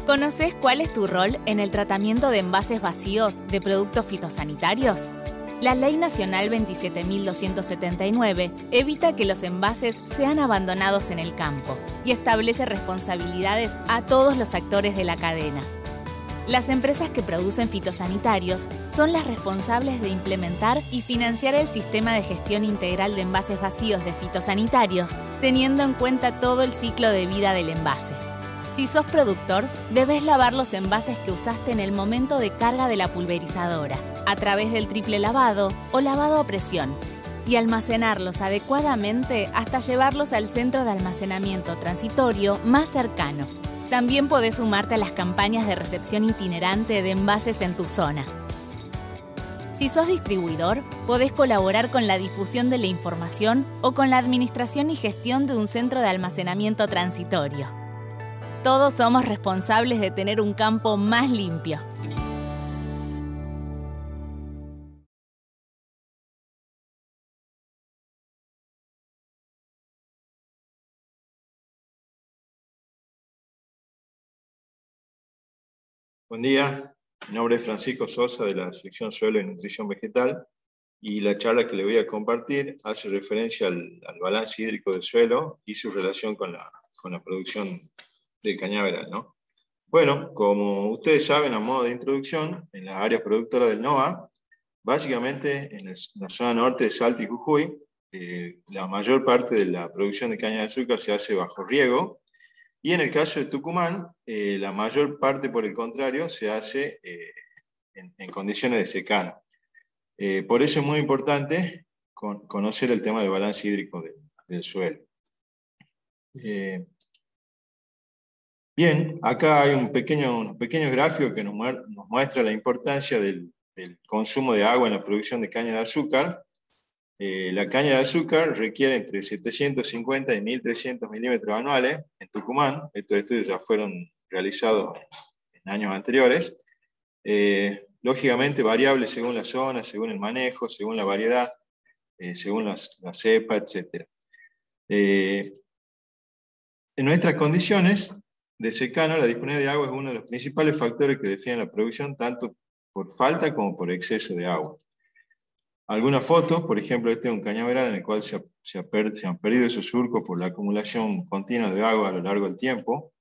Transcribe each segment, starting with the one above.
¿Conoces cuál es tu rol en el tratamiento de envases vacíos de productos fitosanitarios? La Ley Nacional 27.279 evita que los envases sean abandonados en el campo y establece responsabilidades a todos los actores de la cadena. Las empresas que producen fitosanitarios son las responsables de implementar y financiar el sistema de gestión integral de envases vacíos de fitosanitarios, teniendo en cuenta todo el ciclo de vida del envase. Si sos productor, debes lavar los envases que usaste en el momento de carga de la pulverizadora, a través del triple lavado o lavado a presión, y almacenarlos adecuadamente hasta llevarlos al centro de almacenamiento transitorio más cercano. También podés sumarte a las campañas de recepción itinerante de envases en tu zona. Si sos distribuidor, podés colaborar con la difusión de la información o con la administración y gestión de un centro de almacenamiento transitorio. Todos somos responsables de tener un campo más limpio. Buen día, mi nombre es Francisco Sosa de la sección Suelo y Nutrición Vegetal y la charla que le voy a compartir hace referencia al balance hídrico del suelo y su relación con la producción del cañaveral, ¿no? Bueno, como ustedes saben, a modo de introducción, en las áreas productoras del NOA, básicamente en la zona norte de Salta y Jujuy, la mayor parte de la producción de caña de azúcar se hace bajo riego, y en el caso de Tucumán, la mayor parte, por el contrario, se hace en condiciones de secano. Por eso es muy importante conocer el tema del balance hídrico del suelo. Bien, acá hay unos pequeños gráficos que nos muestra la importancia del consumo de agua en la producción de caña de azúcar. La caña de azúcar requiere entre 750 y 1.300 milímetros anuales en Tucumán. Estos estudios ya fueron realizados en años anteriores. Lógicamente variable según la zona, según el manejo, según la variedad, según la cepa, etc. En nuestras condiciones de secano, la disponibilidad de agua es uno de los principales factores que definen la producción, tanto por falta como por exceso de agua. Algunas fotos, por ejemplo, este es un cañaveral en el cual se han perdido esos surcos por la acumulación continua de agua a lo largo del tiempo.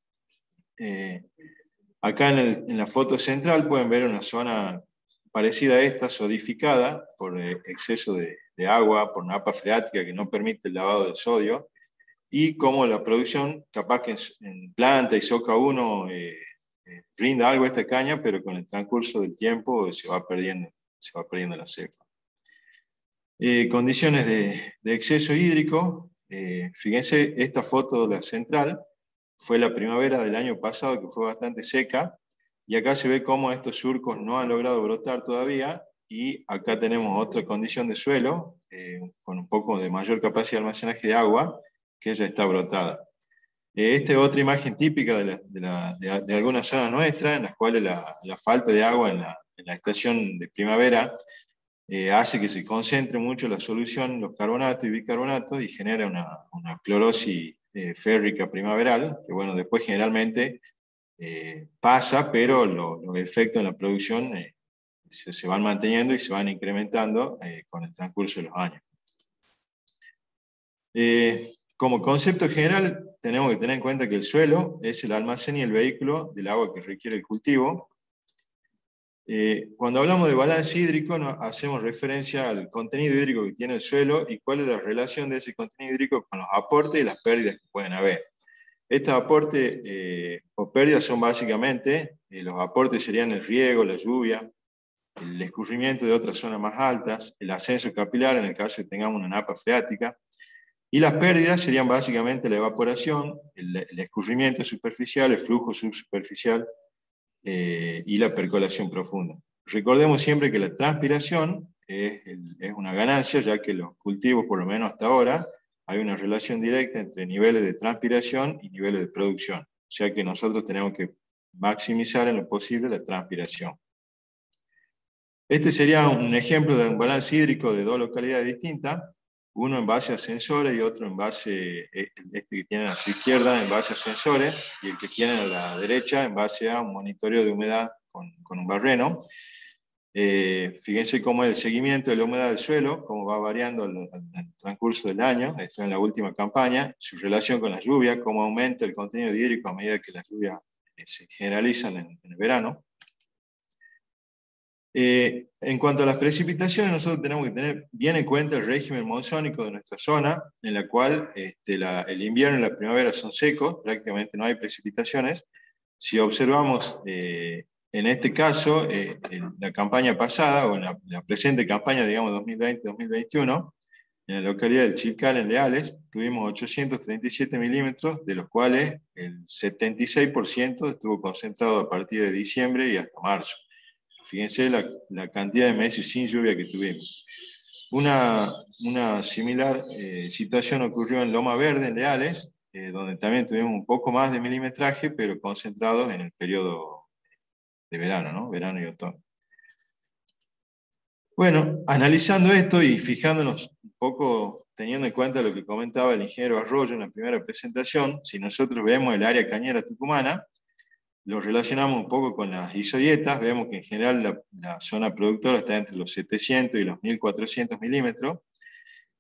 Acá en la foto central pueden ver una zona parecida a esta, sodificada por exceso de agua, por napa freática que no permite el lavado del sodio, y cómo la producción, capaz que en planta y soca 1 brinda algo a esta caña, pero con el transcurso del tiempo se va perdiendo la cepa. Condiciones de exceso hídrico. Fíjense, esta foto, la central, fue la primavera del año pasado, que fue bastante seca, y acá se ve cómo estos surcos no han logrado brotar todavía, y acá tenemos otra condición de suelo, con un poco de mayor capacidad de almacenaje de agua, que ya está brotada. Esta es otra imagen típica de algunas zonas nuestras, en las cuales la falta de agua en la estación de primavera hace que se concentre mucho la solución, los carbonatos y bicarbonatos, y genera una clorosis férrica primaveral, que bueno, después generalmente pasa, pero los efectos en la producción se van manteniendo y se van incrementando con el transcurso de los años. Como concepto general, tenemos que tener en cuenta que el suelo es el almacén y el vehículo del agua que requiere el cultivo. Cuando hablamos de balance hídrico, hacemos referencia al contenido hídrico que tiene el suelo y cuál es la relación de ese contenido hídrico con los aportes y las pérdidas que pueden haber. Estos aportes o pérdidas son básicamente, los aportes serían el riego, la lluvia, el escurrimiento de otras zonas más altas, el ascenso capilar en el caso de que tengamos una napa freática, y las pérdidas serían básicamente la evaporación, el escurrimiento superficial, el flujo subsuperficial y la percolación profunda. Recordemos siempre que la transpiración es una ganancia, ya que los cultivos, por lo menos hasta ahora, hay una relación directa entre niveles de transpiración y niveles de producción. O sea que nosotros tenemos que maximizar en lo posible la transpiración. Este sería un ejemplo de un balance hídrico de dos localidades distintas, uno en base a sensores y otro en base, este que tienen a su izquierda en base a sensores, y el que tienen a la derecha en base a un monitoreo de humedad con un barreno. Fíjense cómo es el seguimiento de la humedad del suelo, cómo va variando al transcurso del año, esto en la última campaña, su relación con la lluvia, cómo aumenta el contenido hídrico a medida que las lluvias se generalizan en el verano. En cuanto a las precipitaciones, nosotros tenemos que tener bien en cuenta el régimen monzónico de nuestra zona, en la cual el invierno y la primavera son secos, prácticamente no hay precipitaciones. Si observamos en este caso, en la campaña pasada, o en la presente campaña, digamos 2020-2021, en la localidad del Chilcal, en Leales, tuvimos 837 milímetros, de los cuales el 76% estuvo concentrado a partir de diciembre y hasta marzo. Fíjense la cantidad de meses sin lluvia que tuvimos. Una similar situación ocurrió en Loma Verde, en Leales, donde también tuvimos un poco más de milimetraje, pero concentrado en el periodo de verano, ¿no? Verano y otoño. Bueno, analizando esto y fijándonos un poco, teniendo en cuenta lo que comentaba el ingeniero Arroyo en la primera presentación, si nosotros vemos el área cañera tucumana, lo relacionamos un poco con las isoyetas, vemos que en general la zona productora está entre los 700 y los 1400 milímetros,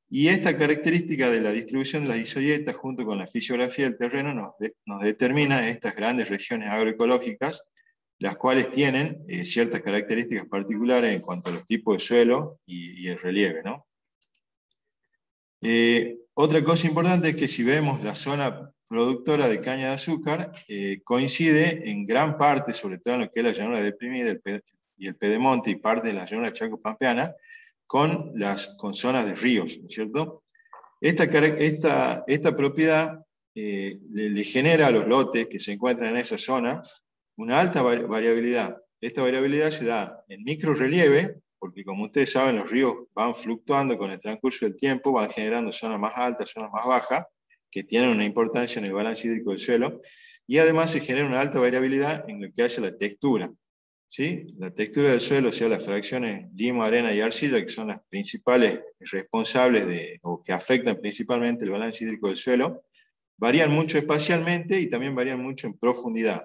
y esta característica de la distribución de las isoyetas junto con la fisiografía del terreno nos determina estas grandes regiones agroecológicas, las cuales tienen ciertas características particulares en cuanto a los tipos de suelo y el relieve, ¿no? Otra cosa importante es que si vemos la zona productora de caña de azúcar, coincide en gran parte, sobre todo en lo que es la llanura deprimida y el pedemonte y parte de la llanura chaco-pampeana, con zonas de ríos, ¿no es cierto? Esta propiedad le genera a los lotes que se encuentran en esa zona una alta variabilidad. Esta variabilidad se da en microrelieve, porque como ustedes saben, los ríos van fluctuando con el transcurso del tiempo, van generando zonas más altas, zonas más bajas, que tienen una importancia en el balance hídrico del suelo, y además se genera una alta variabilidad en lo que hace la textura. ¿Sí? La textura del suelo, o sea, las fracciones limo, arena y arcilla, que son las principales responsables o que afectan principalmente el balance hídrico del suelo, varían mucho espacialmente y también varían mucho en profundidad.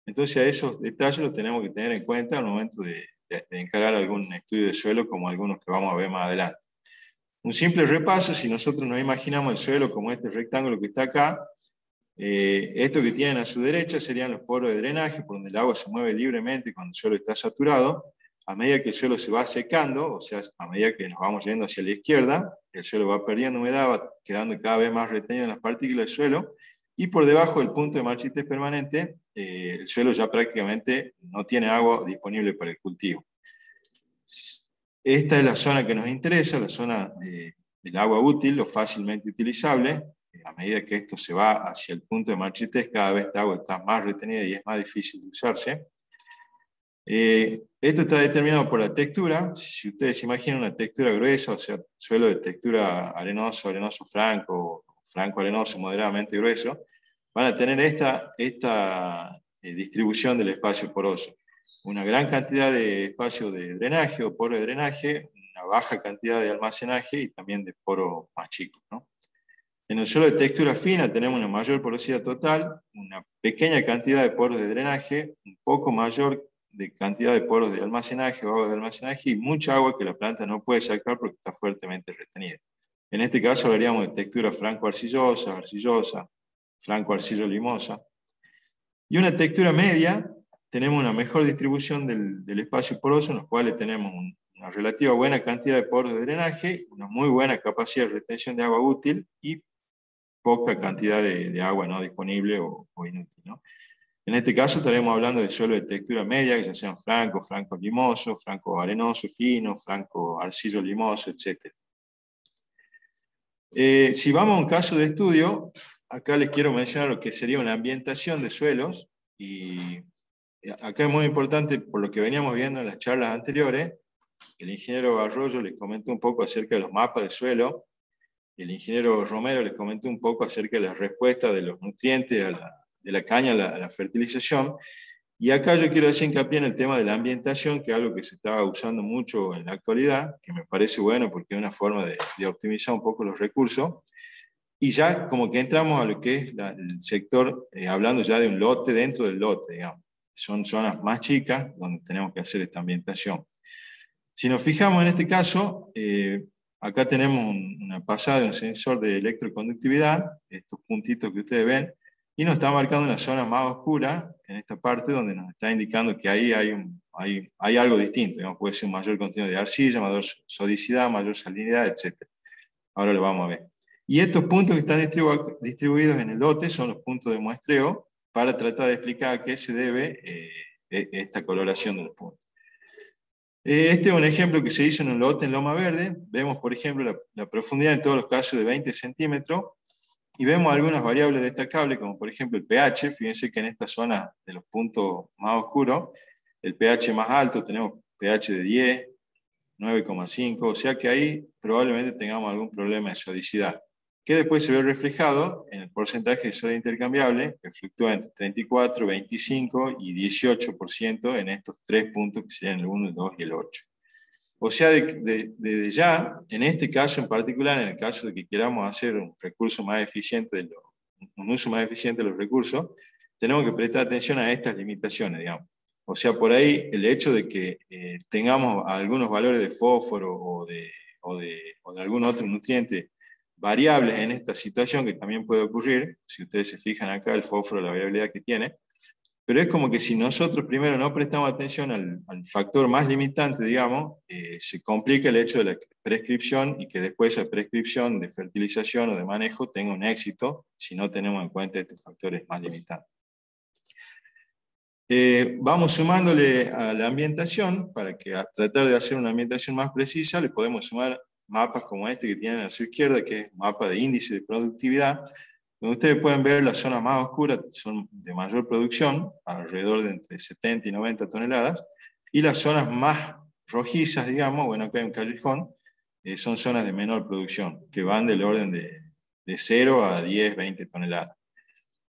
Entonces a esos detalles los tenemos que tener en cuenta al momento de encarar algún estudio de suelo como algunos que vamos a ver más adelante. Un simple repaso, si nosotros nos imaginamos el suelo como este rectángulo que está acá, esto que tienen a su derecha serían los poros de drenaje, por donde el agua se mueve libremente cuando el suelo está saturado. A medida que el suelo se va secando, o sea, a medida que nos vamos yendo hacia la izquierda, el suelo va perdiendo humedad, va quedando cada vez más retenido en las partículas del suelo, y por debajo del punto de marchitez permanente, el suelo ya prácticamente no tiene agua disponible para el cultivo. Esta es la zona que nos interesa, la zona del agua útil, lo fácilmente utilizable. A medida que esto se va hacia el punto de marchitez, cada vez esta agua está más retenida y es más difícil de usarse. Esto está determinado por la textura. Si ustedes imaginan una textura gruesa, o sea, suelo de textura arenoso, arenoso franco, franco arenoso, moderadamente grueso, van a tener esta distribución del espacio poroso. Una gran cantidad de espacio de drenaje o poro de drenaje, una baja cantidad de almacenaje y también de poros más chicos, ¿no? En el suelo de textura fina tenemos una mayor porosidad total, una pequeña cantidad de poros de drenaje, un poco mayor de cantidad de poros de almacenaje o agua de almacenaje y mucha agua que la planta no puede sacar porque está fuertemente retenida. En este caso hablaríamos de textura franco-arcillosa, arcillosa, franco-arcillo-limosa. Y una textura media, tenemos una mejor distribución del espacio poroso, en los cuales tenemos una relativa buena cantidad de poros de drenaje, una muy buena capacidad de retención de agua útil y poca cantidad de agua no disponible o inútil, ¿no? En este caso estaremos hablando de suelo de textura media, ya sean franco, franco limoso, franco arenoso fino, franco arcillo limoso, etc. Si vamos a un caso de estudio, acá les quiero mencionar lo que sería una ambientación de suelos, y acá es muy importante, por lo que veníamos viendo en las charlas anteriores, el ingeniero Arroyo les comentó un poco acerca de los mapas de suelo, el ingeniero Romero les comentó un poco acerca de las respuestas de los nutrientes de la caña a la fertilización, y acá yo quiero hacer hincapié en el tema de la ambientación, que es algo que se está usando mucho en la actualidad, que me parece bueno porque es una forma de optimizar un poco los recursos, y ya como que entramos a lo que es el sector, hablando ya de un lote dentro del lote, digamos. Son zonas más chicas donde tenemos que hacer esta ambientación. Si nos fijamos en este caso, acá tenemos una pasada de un sensor de electroconductividad, estos puntitos que ustedes ven, y nos está marcando una zona más oscura en esta parte donde nos está indicando que ahí hay algo distinto, digamos, puede ser un mayor contenido de arcilla, mayor sodicidad, mayor salinidad, etc. Ahora lo vamos a ver. Y estos puntos que están distribuidos en el lote son los puntos de muestreo para tratar de explicar a qué se debe esta coloración de los puntos. Este es un ejemplo que se hizo en un lote en Loma Verde. Vemos, por ejemplo, la profundidad en todos los casos de 20 centímetros, y vemos algunas variables destacables, como por ejemplo el pH. Fíjense que en esta zona de los puntos más oscuros, el pH más alto, tenemos pH de 10, 9,5, o sea que ahí probablemente tengamos algún problema de sodicidad, que después se ve reflejado en el porcentaje de sodio intercambiable, que fluctúa entre 34, 25 y 18% en estos tres puntos que serían el 1, el 2 y el 8. O sea, desde ya, en este caso en particular, en el caso de que queramos hacer un recurso más eficiente, un uso más eficiente de los recursos, tenemos que prestar atención a estas limitaciones, digamos. O sea, por ahí el hecho de que tengamos algunos valores de fósforo o de algún otro nutriente variables en esta situación, que también puede ocurrir, si ustedes se fijan acá, el fósforo, la variabilidad que tiene, pero es como que si nosotros primero no prestamos atención al factor más limitante, digamos, se complica el hecho de la prescripción, y que después esa prescripción de fertilización o de manejo tenga un éxito si no tenemos en cuenta estos factores más limitantes. Vamos sumándole a la ambientación, para que a tratar de hacer una ambientación más precisa, le podemos sumar mapas como este que tienen a su izquierda, que es mapa de índice de productividad, donde ustedes pueden ver las zonas más oscuras, son de mayor producción, alrededor de entre 70 y 90 toneladas, y las zonas más rojizas, digamos, bueno, acá hay un callejón, son zonas de menor producción, que van del orden de 0 a 10, 20 toneladas.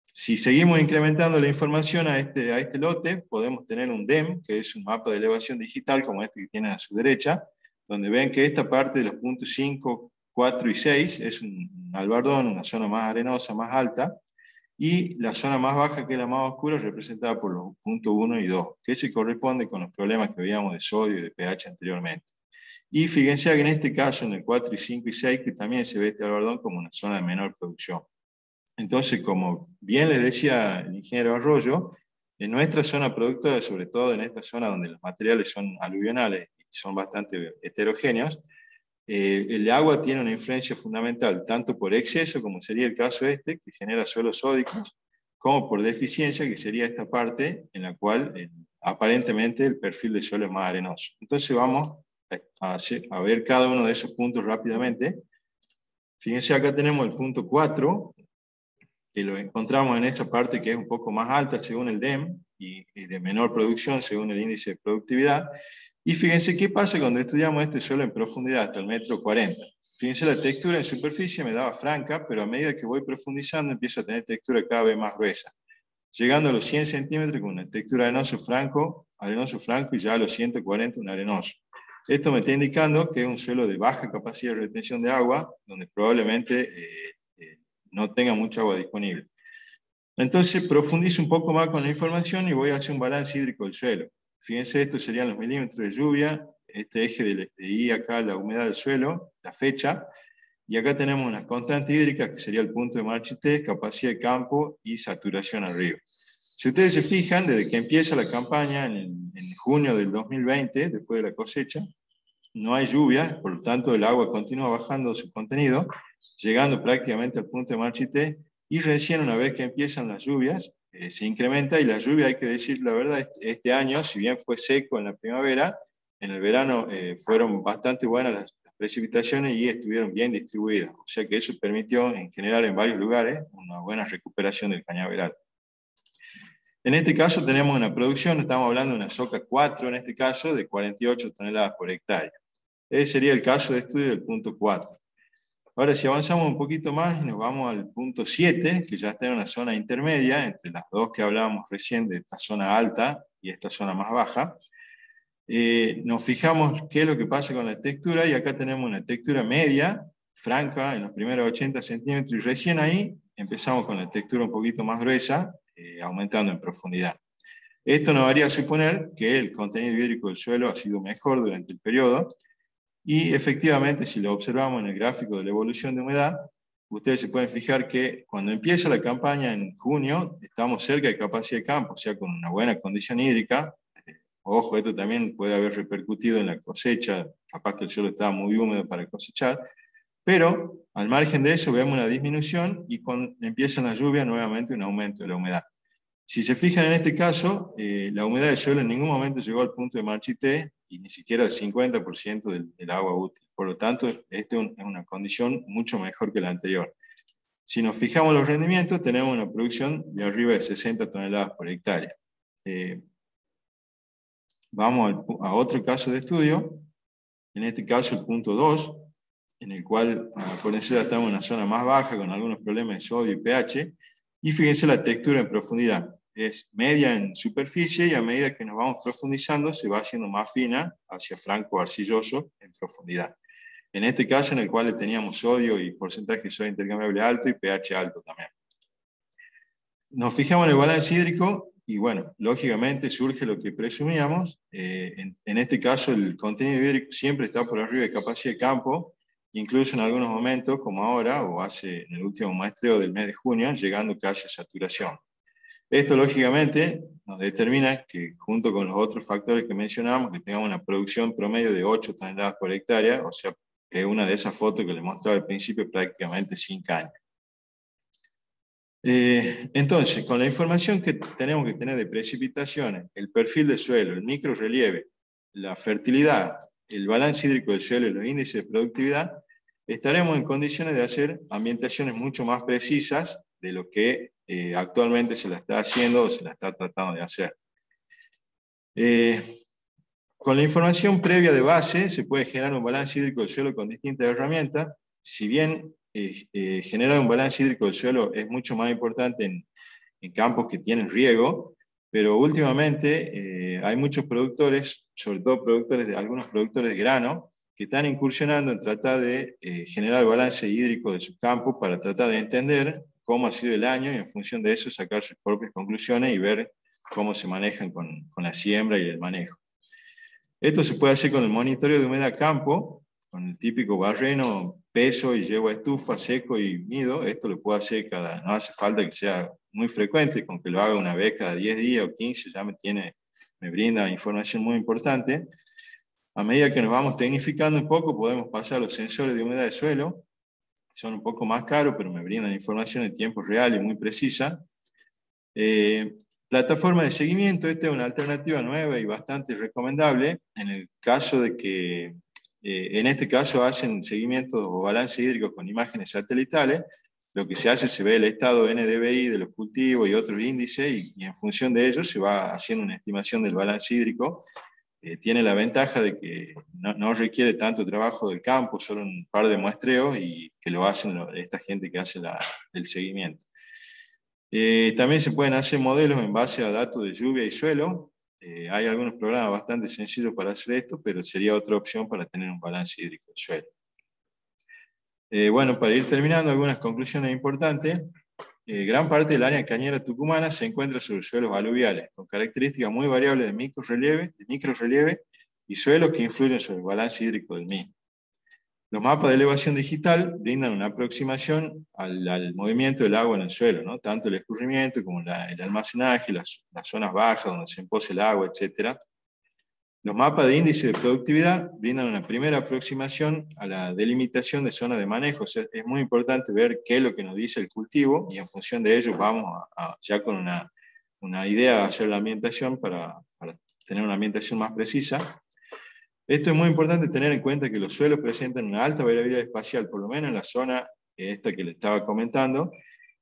Si seguimos incrementando la información a este lote, podemos tener un DEM, que es un mapa de elevación digital, como este que tienen a su derecha, donde ven que esta parte de los puntos 5, 4 y 6 es un albardón, una zona más arenosa, más alta, y la zona más baja, que es la más oscura, representada por los puntos 1 y 2, que se corresponde con los problemas que veíamos de sodio y de pH anteriormente. Y fíjense que en este caso, en el 4, 5 y 6, que también se ve este albardón como una zona de menor producción. Entonces, como bien les decía el ingeniero Arroyo, en nuestra zona productora, sobre todo en esta zona donde los materiales son aluvionales y son bastante heterogéneos, el agua tiene una influencia fundamental, tanto por exceso, como sería el caso que genera suelos sódicos, como por deficiencia, que sería esta parte en la cual aparentemente el perfil de suelo es más arenoso. Entonces vamos a ver cada uno de esos puntos rápidamente. Fíjense, acá tenemos el punto 4, que lo encontramos en esta parte que es un poco más alta según el DEM, y de menor producción según el índice de productividad. Y fíjense qué pasa cuando estudiamos este suelo en profundidad, hasta el 1,40 m. Fíjense, la textura en superficie me daba franca, pero a medida que voy profundizando empiezo a tener textura cada vez más gruesa, llegando a los 100 centímetros con una textura arenoso franco, y ya a los 140 un arenoso. Esto me está indicando que es un suelo de baja capacidad de retención de agua, donde probablemente no tenga mucha agua disponible. Entonces profundizo un poco más con la información y voy a hacer un balance hídrico del suelo. Fíjense, estos serían los milímetros de lluvia, este eje de I acá, la humedad del suelo, la fecha, y acá tenemos unas constantes hídricas, que sería el punto de Marchitez, capacidad de campo y saturación al río. Si ustedes se fijan, desde que empieza la campaña en junio del 2020, después de la cosecha, no hay lluvia, por lo tanto el agua continúa bajando su contenido, llegando prácticamente al punto de Marchitez, y recién una vez que empiezan las lluvias, se incrementa, y la lluvia, hay que decir la verdad, este año, si bien fue seco en la primavera, en el verano fueron bastante buenas las precipitaciones y estuvieron bien distribuidas. O sea que eso permitió, en general, en varios lugares, una buena recuperación del cañaveral. En este caso tenemos una producción, estamos hablando de una soca 4, en este caso, de 48 toneladas por hectárea. Ese sería el caso de estudio del punto 4. Ahora, si avanzamos un poquito más, nos vamos al punto 7, que ya está en una zona intermedia, entre las dos que hablábamos recién, de esta zona alta y esta zona más baja. Nos fijamos qué es lo que pasa con la textura, y acá tenemos una textura media, franca, en los primeros 80 centímetros, y recién ahí empezamos con la textura un poquito más gruesa, aumentando en profundidad. Esto nos haría suponer que el contenido hídrico del suelo ha sido mejor durante el periodo, y efectivamente, si lo observamos en el gráfico de la evolución de humedad, ustedes se pueden fijar que cuando empieza la campaña en junio, estamos cerca de capacidad de campo, o sea, con una buena condición hídrica. Ojo, esto también puede haber repercutido en la cosecha, capaz que el suelo estaba muy húmedo para cosechar, pero al margen de eso vemos una disminución, y cuando empiezan las lluvias, nuevamente un aumento de la humedad. Si se fijan en este caso, la humedad del suelo en ningún momento llegó al punto de marchite, y ni siquiera al 50% del agua útil. Por lo tanto, esta es una condición mucho mejor que la anterior. Si nos fijamos en los rendimientos, tenemos una producción de arriba de 60 toneladas por hectárea. Vamos a otro caso de estudio, en este caso el punto 2, en el cual, acuérdense, estamos en una zona más baja con algunos problemas de sodio y pH, y fíjense la textura en profundidad. Es media en superficie, y a medida que nos vamos profundizando se va haciendo más fina hacia franco arcilloso en profundidad. En este caso, en el cual teníamos sodio y porcentaje de sodio intercambiable alto y pH alto también. Nos fijamos en el balance hídrico y, bueno, lógicamente surge lo que presumíamos. En este caso, el contenido hídrico siempre está por arriba de capacidad de campo, incluso en algunos momentos, como ahora, o en el último muestreo del mes de junio, llegando casi a saturación. Esto, lógicamente, nos determina que, junto con los otros factores que mencionamos, que tengamos una producción promedio de 8 toneladas por hectárea, o sea, es una de esas fotos que les mostraba al principio, prácticamente sin caña. Entonces, con la información que tenemos que tener de precipitaciones, el perfil del suelo, el microrrelieve, la fertilidad, el balance hídrico del suelo y los índices de productividad, estaremos en condiciones de hacer ambientaciones mucho más precisas de lo que actualmente se la está haciendo o se la está tratando de hacer. Con la información previa de base se puede generar un balance hídrico del suelo con distintas herramientas. Si bien generar un balance hídrico del suelo es mucho más importante en campos que tienen riego, pero últimamente hay muchos productores, sobre todo algunos productores de grano, que están incursionando en tratar de generar el balance hídrico de sus campos para tratar de entender cómo ha sido el año, y en función de eso sacar sus propias conclusiones y ver cómo se manejan con la siembra y el manejo. Esto se puede hacer con el monitoreo de humedad campo, con el típico barreno, peso y yegua estufa, seco y mido. Esto lo puedo hacer no hace falta que sea muy frecuente, con que lo haga una vez cada 10 días o 15, ya me brinda información muy importante. A medida que nos vamos tecnificando un poco, podemos pasar a los sensores de humedad de suelo. Son un poco más caros, pero me brindan información en tiempo real y muy precisa. Plataforma de seguimiento, esta es una alternativa nueva y bastante recomendable, en el caso de que, en este caso hacen seguimiento o balance hídrico con imágenes satelitales. Lo que se hace, se ve el estado NDVI de los cultivos y otros índices, y en función de ello se va haciendo una estimación del balance hídrico. Tiene la ventaja de que no requiere tanto trabajo del campo, solo un par de muestreos, y que lo hacen esta gente que hace el seguimiento. También se pueden hacer modelos en base a datos de lluvia y suelo. Hay algunos programas bastante sencillos para hacer esto, pero sería otra opción para tener un balance hídrico del suelo. Bueno, para ir terminando, algunas conclusiones importantes. Gran parte del área cañera tucumana se encuentra sobre suelos aluviales, con características muy variables de microrrelieve y suelos que influyen sobre el balance hídrico del mismo. Los mapas de elevación digital brindan una aproximación al movimiento del agua en el suelo, ¿no? Tanto el escurrimiento como el almacenaje, las zonas bajas donde se empoza el agua, etc. Los mapas de índice de productividad brindan una primera aproximación a la delimitación de zonas de manejo. O sea, es muy importante ver qué es lo que nos dice el cultivo, y en función de ello vamos ya con una una idea de hacer la ambientación para tener una ambientación más precisa. Esto es muy importante tener en cuenta que los suelos presentan una alta variabilidad espacial, por lo menos en la zona esta que le estaba comentando,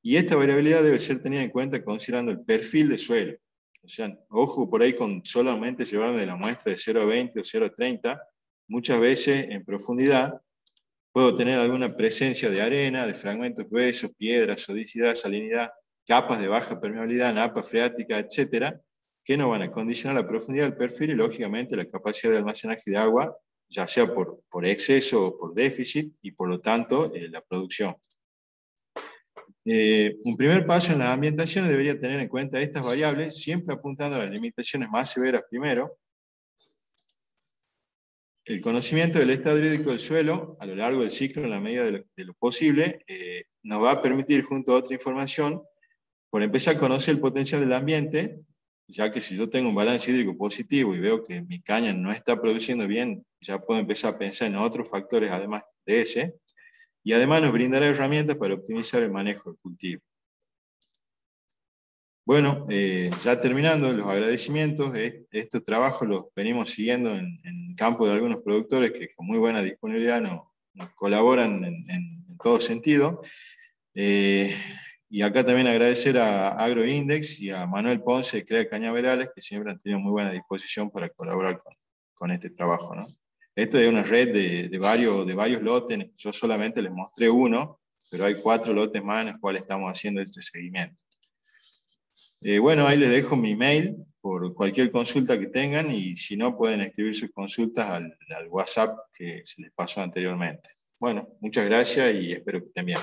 y esta variabilidad debe ser tenida en cuenta considerando el perfil de suelo. O sea, ojo por ahí con solamente llevarme de la muestra de 0 a 20 o 0 a 30, muchas veces en profundidad puedo tener alguna presencia de arena, de fragmentos gruesos, piedras, sodicidad, salinidad, capas de baja permeabilidad, napas freáticas, etcétera, que no van a condicionar la profundidad del perfil y, lógicamente, la capacidad de almacenaje de agua, ya sea por exceso o por déficit, y por lo tanto, la producción. Un primer paso en las ambientaciones debería tener en cuenta estas variables, siempre apuntando a las limitaciones más severas primero. El conocimiento del estado hídrico del suelo a lo largo del ciclo, en la medida de lo posible, nos va a permitir, junto a otra información, por empezar a conocer el potencial del ambiente, ya que si yo tengo un balance hídrico positivo y veo que mi caña no está produciendo bien, ya puedo empezar a pensar en otros factores además de ese, y además nos brindará herramientas para optimizar el manejo del cultivo. Bueno, ya terminando, los agradecimientos. Estos trabajos los venimos siguiendo en campo de algunos productores que con muy buena disponibilidad nos colaboran en todo sentido. Y acá también agradecer a Agroindex y a Manuel Ponce de CREA Cañaverales, que siempre han tenido muy buena disposición para colaborar con este trabajo, ¿no? Esto es una red de varios lotes. Yo solamente les mostré uno, pero hay 4 lotes más en los cuales estamos haciendo este seguimiento. Bueno, ahí les dejo mi mail por cualquier consulta que tengan, y si no, pueden escribir sus consultas al WhatsApp que se les pasó anteriormente. Bueno, muchas gracias y espero que estén bien.